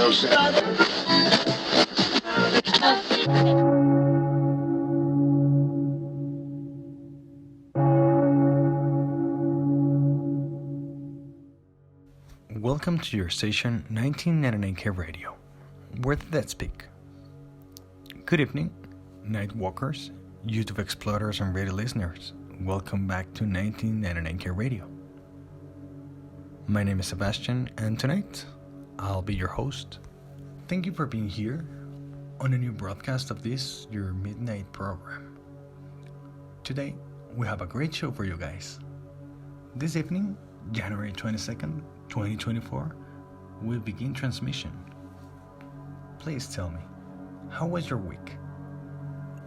Welcome to your station 1999K Radio, where the dead speak. Good evening, night walkers, YouTube explorers and radio listeners. Welcome back to 1999K Radio. My name is Sebastian, and tonight I'll be your host. Thank you for being here on a new broadcast of this, your midnight program. Today, we have a great show for you guys. This evening, January 22nd, 2024, we'll begin transmission. Please tell me, how was your week?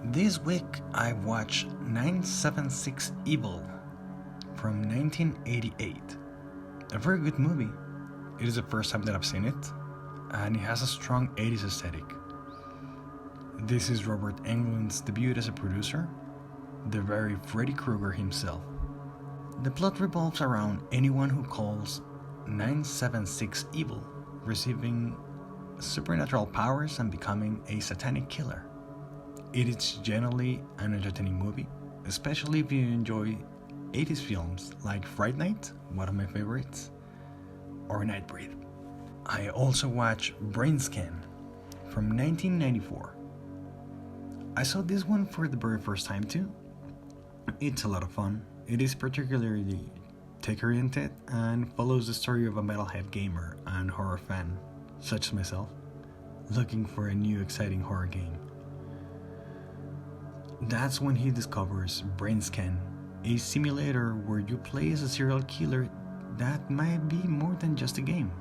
This week I watched 976 Evil from 1988. A very good movie. It is the first time that I've seen it, and it has a strong 80s aesthetic. This is Robert Englund's debut as a producer, the very Freddy Krueger himself. The plot revolves around anyone who calls 976 Evil, receiving supernatural powers and becoming a satanic killer. It is generally an entertaining movie, especially if you enjoy 80s films like Fright Night, one of my favorites, or Nightbreed. I also watched Brain Scan from 1994. I saw this one for the very first time too. It's a lot of fun. It is particularly tech-oriented and follows the story of a metalhead gamer and horror fan, such as myself, looking for a new exciting horror game. That's when he discovers Brain Scan, a simulator where you play as a serial killer that might be more than just a game.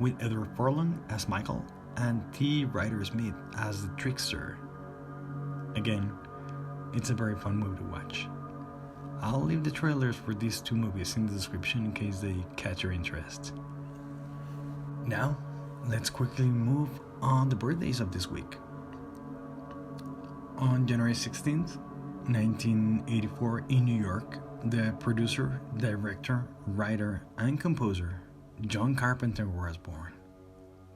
With Edward Furlong as Michael and T. Ryder Smith as the Trickster. Again, it's a very fun movie to watch. I'll leave the trailers for these two movies in the description in case they catch your interest. Now, let's quickly move on the birthdays of this week. On January 16th, 1984 in New York, the producer, director, writer, and composer John Carpenter was born.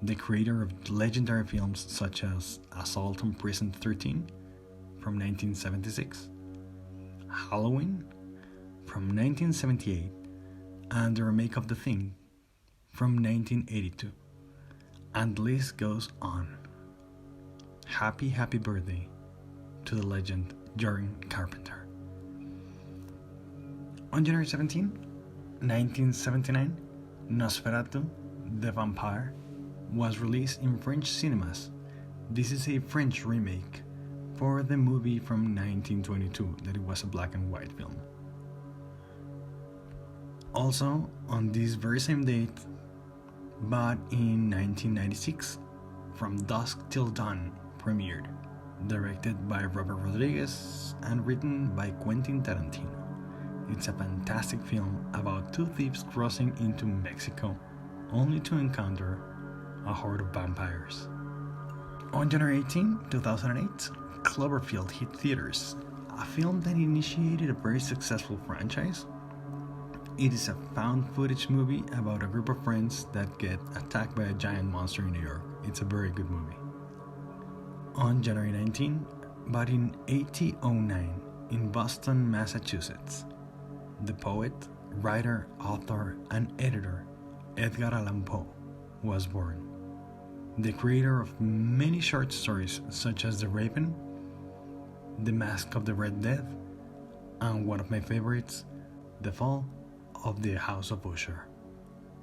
The creator of legendary films such as Assault on Precinct 13 from 1976, Halloween from 1978, and the remake of The Thing from 1982. And the list goes on. Happy birthday to the legend John Carpenter. On January 17, 1979, Nosferatu, the Vampire, was released in French cinemas. This is a French remake for the movie from 1922 that it was a black and white film. Also, on this very same date, but in 1996, From Dusk Till Dawn premiered, directed by Robert Rodriguez and written by Quentin Tarantino. It's a fantastic film about two thieves crossing into Mexico only to encounter a horde of vampires. On January 18, 2008, Cloverfield hit theaters, a film that initiated a very successful franchise. It is a found footage movie about a group of friends that get attacked by a giant monster in New York. It's a very good movie. On January 19, but in 1809, in Boston, Massachusetts, the poet, writer, author, and editor Edgar Allan Poe was born. The creator of many short stories such as The Raven, The Mask of the Red Death, and one of my favorites, The Fall of the House of Usher.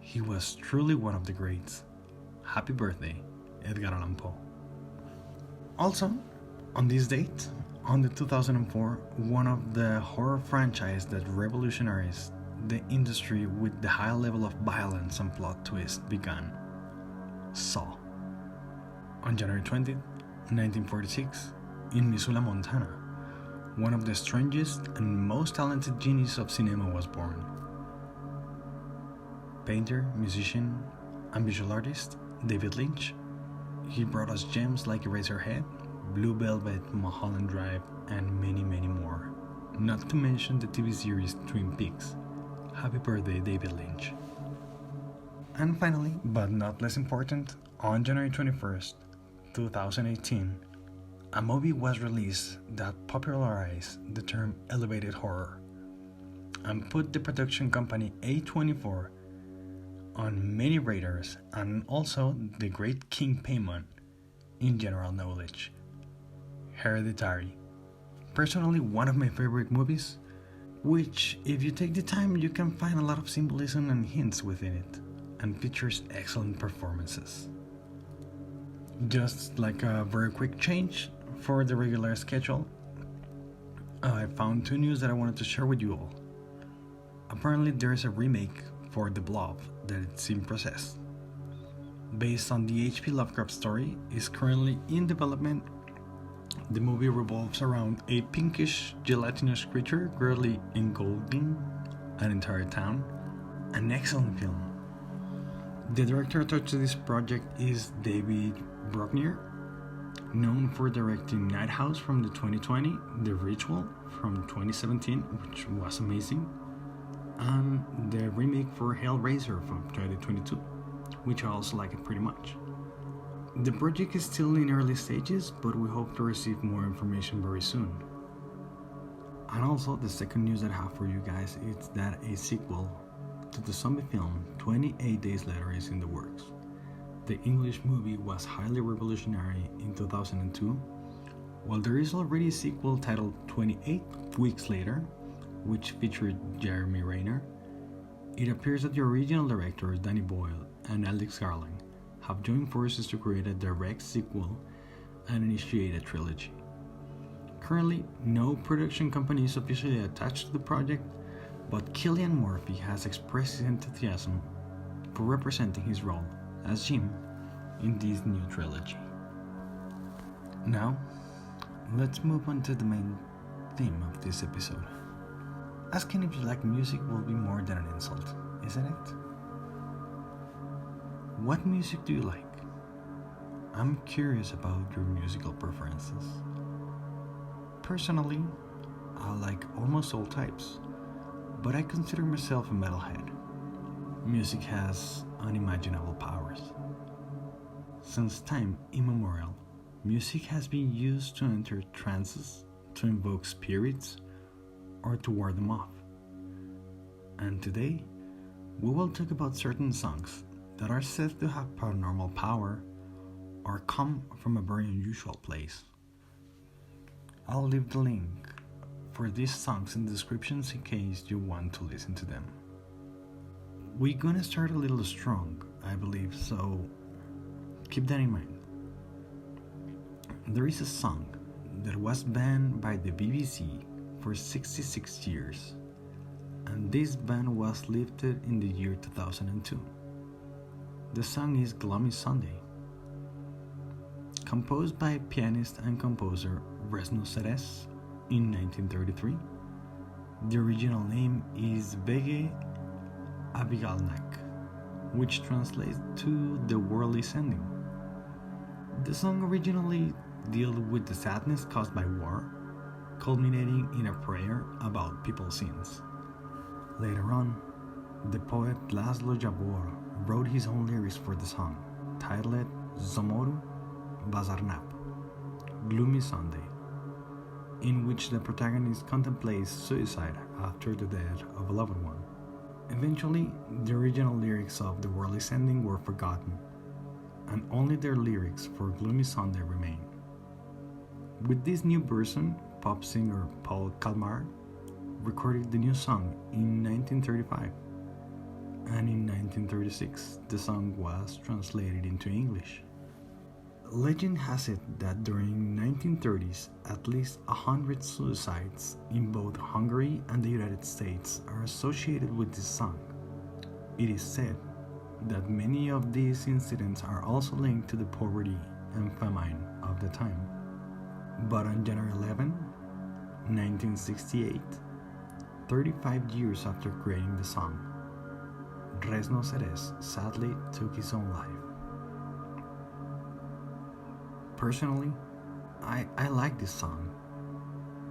He was truly one of the greats. Happy birthday, Edgar Allan Poe. Also, on this date, on the 2004, one of the horror franchise that revolutionized the industry with the high level of violence and plot twist began, Saw. On January 20, 1946, in Missoula, Montana, one of the strangest and most talented geniuses of cinema was born. Painter, musician, and visual artist David Lynch. He brought us gems like Eraserhead, Blue Velvet, Mulholland Drive, and many more. Not to mention the TV series Twin Peaks. Happy birthday, David Lynch. And finally, but not less important, on January 21st, 2018, a movie was released that popularized the term elevated horror and put the production company A24 on many radars and also the great King Payment in general knowledge. Hereditary. Personally, one of my favorite movies, which, if you take the time, you can find a lot of symbolism and hints within it, and features excellent performances. Just like a very quick change for the regular schedule, I found two news that I wanted to share with you all. Apparently, there is a remake for The Blob that it's in process. Based on the H.P. Lovecraft story, is currently in development. The movie revolves around a pinkish, gelatinous creature greatly engulfing an entire town. An excellent film. The director attached to this project is David Bruckner, known for directing Night House from the 2020, The Ritual from 2017, which was amazing, and the remake for Hellraiser from 2022, which I also like it pretty much. The project is still in early stages, but we hope to receive more information very soon. And also, the second news that I have for you guys is that a sequel to the zombie film 28 Days Later is in the works. The English movie was highly revolutionary in 2002, while there is already a sequel titled 28 Weeks Later, which featured Jeremy Renner. It appears that the original directors Danny Boyle and Alex Garland have joined forces to create a direct sequel and initiate a trilogy. Currently, no production company is officially attached to the project, but Cillian Murphy has expressed his enthusiasm for representing his role as Jim in this new trilogy. Now, let's move on to the main theme of this episode. Asking if you like music will be more than an insult, isn't it? What music do you like? I'm curious about your musical preferences. Personally, I like almost all types, but I consider myself a metalhead. Music has unimaginable powers. Since time immemorial, music has been used to enter trances, to invoke spirits, or to ward them off. And today, we will talk about certain songs that are said to have paranormal power or come from a very unusual place. I'll leave the link for these songs in the descriptions in case you want to listen to them. We're gonna start a little strong, I believe, so keep that in mind. There is a song that was banned by the BBC for 66 years, and this ban was lifted in the year 2002. The song is Gloomy Sunday. Composed by pianist and composer Resno Ceres in 1933, the original name is Vege Abigalnak, which translates to The World is Ending. The song originally dealt with the sadness caused by war, culminating in a prayer about people's sins. Later on, the poet Laszlo Jabor wrote his own lyrics for the song, titled Zomoru Bazarnap, Gloomy Sunday, in which the protagonist contemplates suicide after the death of a loved one. Eventually, the original lyrics of The World is Ending were forgotten, and only their lyrics for Gloomy Sunday remain. With this new version, pop singer Paul Kalmar recorded the new song in 1935, and in 1936 the song was translated into English. Legend has it that during 1930s at least 100 suicides in both Hungary and the United States are associated with this song. It is said that many of these incidents are also linked to the poverty and famine of the time. But on January 11, 1968, 35 years after creating the song, Resno Ceres sadly took his own life. Personally, I like this song.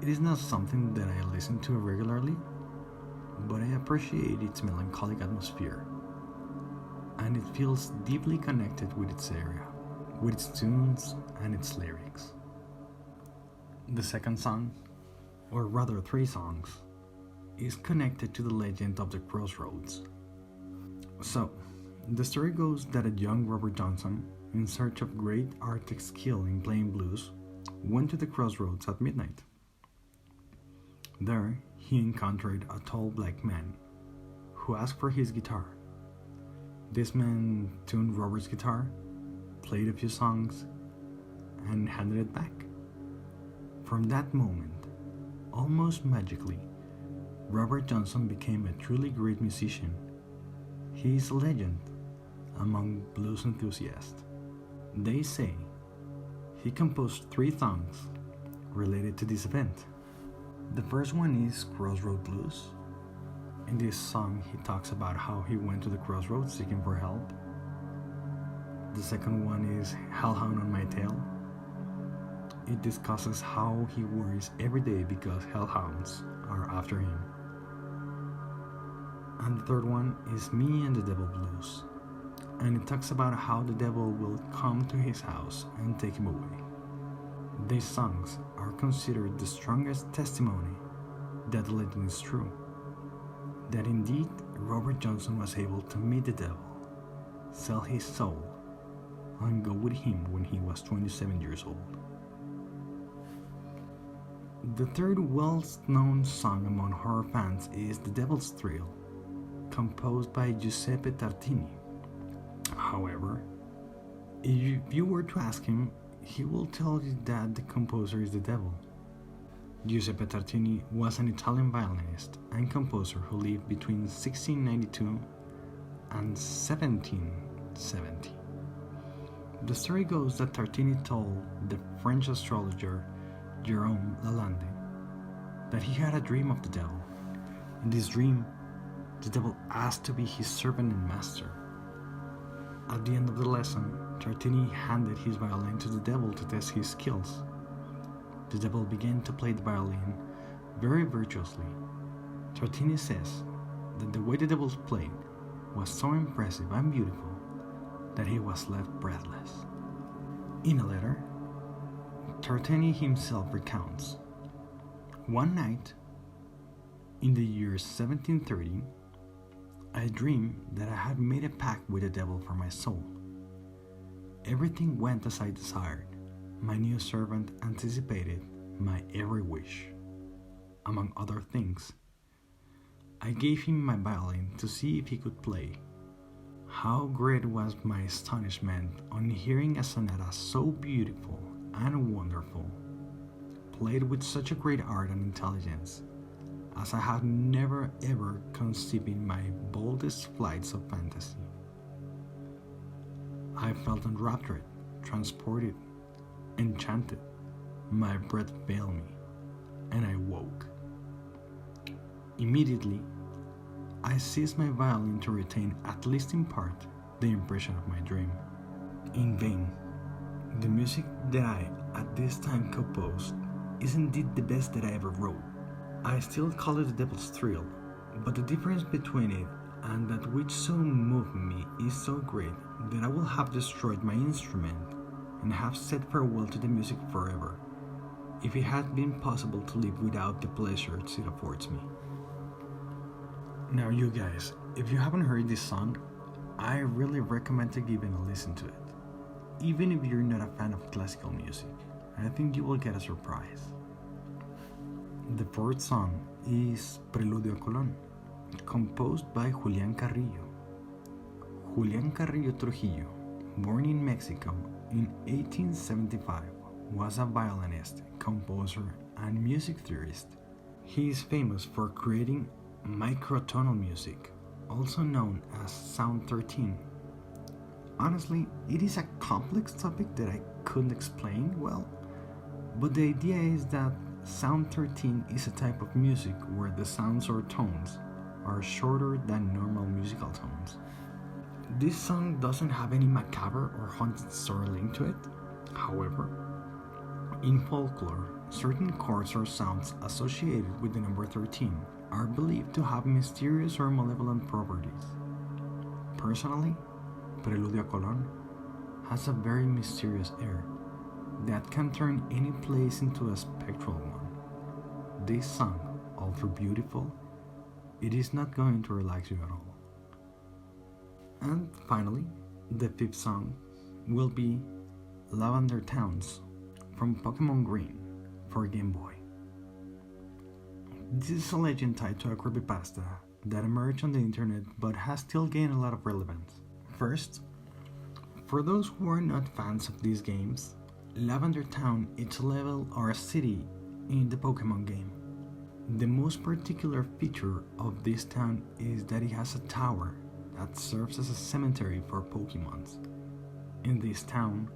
It is not something that I listen to regularly, but I appreciate its melancholic atmosphere. and it feels deeply connected with its area, with its tunes and its lyrics. The second song, or rather three songs, is connected to the legend of the crossroads. So, the story goes that a young Robert Johnson, in search of great artistic skill in playing blues, went to the crossroads at midnight. There, he encountered a tall black man who asked for his guitar. This man tuned Robert's guitar, played a few songs, and handed it back. From that moment, almost magically, Robert Johnson became a truly great musician. He is a legend among blues enthusiasts. They say he composed 3 songs related to this event. The first one is Crossroad Blues. In this song, he talks about how he went to the crossroads seeking for help. The second one is Hellhound on My Tail. It discusses how he worries every day because hellhounds are after him. And the third one is Me and the Devil Blues, and it talks about how the devil will come to his house and take him away. These songs are considered the strongest testimony that the legend is true, that indeed Robert Johnson was able to meet the devil, sell his soul, and go with him when he was 27 years old. The third well-known song among horror fans is The Devil's Thrill, composed by Giuseppe Tartini. However, if you were to ask him, he will tell you that the composer is the devil. Giuseppe Tartini was an Italian violinist and composer who lived between 1692 and 1770. The story goes that Tartini told the French astrologer Jerome Lavander that he had a dream of the devil. In this dream, the devil asked to be his servant and master. At the end of the lesson, Tartini handed his violin to the devil to test his skills. The devil began to play the violin very virtuously. Tartini says that the way the devil played was so impressive and beautiful that he was left breathless. In a letter, Tartini himself recounts, "One night, in the year 1730, I dreamed that I had made a pact with the devil for my soul. Everything went as I desired. My new servant anticipated my every wish. Among other things, I gave him my violin to see if he could play. How great was my astonishment on hearing a sonata so beautiful and wonderful, played with such a great art and intelligence, as I had never ever conceived in my boldest flights of fantasy. I felt enraptured, transported, enchanted. My breath failed me, and I woke. Immediately, I seized my violin to retain, at least in part, the impression of my dream. In vain. The music that I, at this time, composed is indeed the best that I ever wrote. I still call it The Devil's Thrill, but the difference between it and that which so moved me is so great that I will have destroyed my instrument and have said farewell to the music forever, if it had been possible to live without the pleasures it affords me." Now you guys, if you haven't heard this song, I really recommend to give it a listen to it. Even if you're not a fan of classical music, I think you will get a surprise. The fourth song is Preludio a Colón, composed by Julián Carrillo. Julián Carrillo Trujillo, born in Mexico in 1875, was a violinist, composer, and music theorist. He is famous for creating microtonal music, also known as Sound 13. Honestly, it is a complex topic that I couldn't explain well, but the idea is that Sound 13 is a type of music where the sounds or tones are shorter than normal musical tones. This song doesn't have any macabre or haunted story linked to it. However, in folklore, certain chords or sounds associated with the number 13 are believed to have mysterious or malevolent properties. Personally, Preludio has a very mysterious air that can turn any place into a spectral one. This song, although beautiful, it is not going to relax you at all. And finally, the fifth song will be Lavender Towns from Pokemon Green for Game Boy. This is a legend tied to a creepypasta that emerged on the internet but has still gained a lot of relevance. First, for those who are not fans of these games, Lavender Town is a level or a city in the Pokemon game. The most particular feature of this town is that it has a tower that serves as a cemetery for Pokemons. In this town,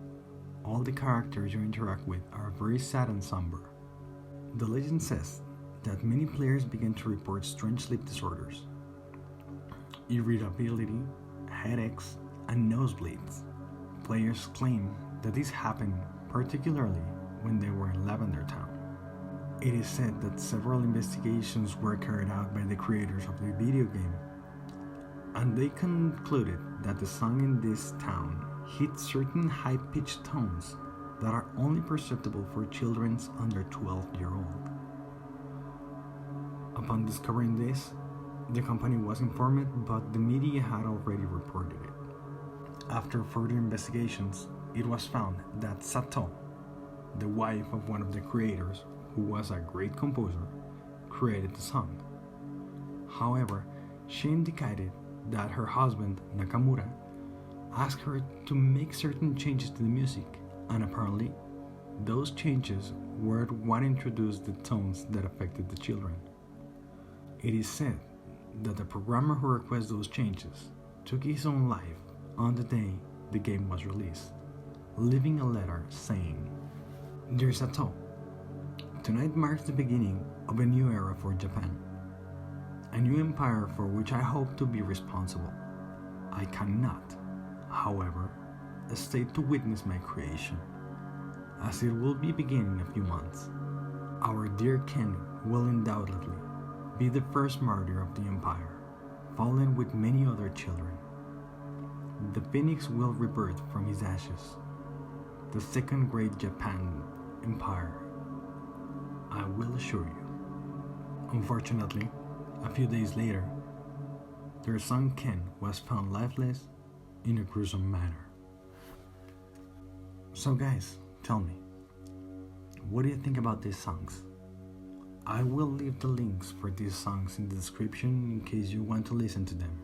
all the characters you interact with are very sad and somber. The legend says that many players begin to report strange sleep disorders, irritability, headaches, and nosebleeds. Players claim that this happened particularly when they were in Lavender Town. It is said that several investigations were carried out by the creators of the video game, and they concluded that the song in this town hits certain high-pitched tones that are only perceptible for children under 12-year-old. Upon discovering this, the company was informed, but the media had already reported it. After further investigations, it was found that Sato, the wife of one of the creators, who was a great composer, created the song. However, she indicated that her husband, Nakamura, asked her to make certain changes to the music, and apparently, those changes were what introduced the tones that affected the children. It is said that the programmer who requested those changes took his own life on the day the game was released, leaving a letter saying, "Dear Sato, tonight marks the beginning of a new era for Japan, a new empire for which I hope to be responsible. I cannot, however, stay to witness my creation, as it will be beginning in a few months. Our dear Ken will undoubtedly be the first martyr of the empire, fallen with many other children. The phoenix will rebirth from his ashes, the second great Japan empire, I will assure you." Unfortunately, a few days later, their son Ken was found lifeless in a gruesome manner. So guys, tell me, what do you think about these songs? I will leave the links for these songs in the description in case you want to listen to them.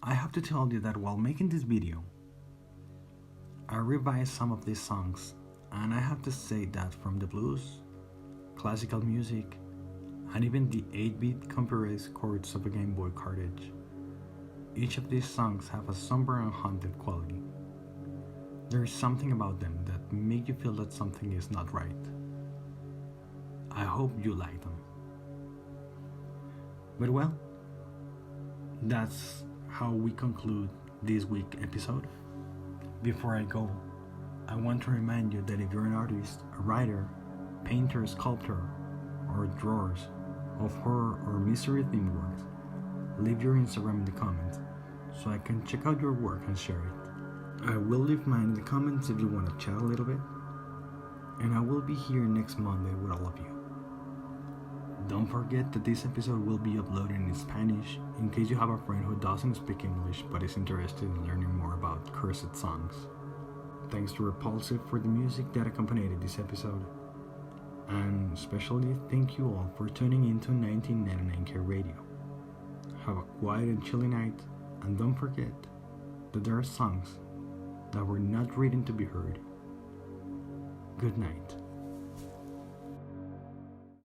I have to tell you that while making this video, I revised some of these songs, and I have to say that from the blues, classical music, and even the 8-bit compressed chords of a Game Boy cartridge, each of these songs have a somber and haunted quality. There is something about them that make you feel that something is not right. I hope you like them. But well, that's how we conclude this week's episode. Before I go, I want to remind you that if you're an artist, a writer, painter, sculptor, or drawers of horror or mystery themed works, leave your Instagram in the comments so I can check out your work and share it. I will leave mine in the comments if you want to chat a little bit, and I will be here next Monday with all of you. Don't forget that this episode will be uploaded in Spanish in case you have a friend who doesn't speak English but is interested in learning more about cursed songs. Thanks to Repulsive for the music that accompanied this episode. And especially thank you all for tuning into 1999K Radio. Have a quiet and chilly night, and don't forget that there are songs that were not written to be heard. Good night.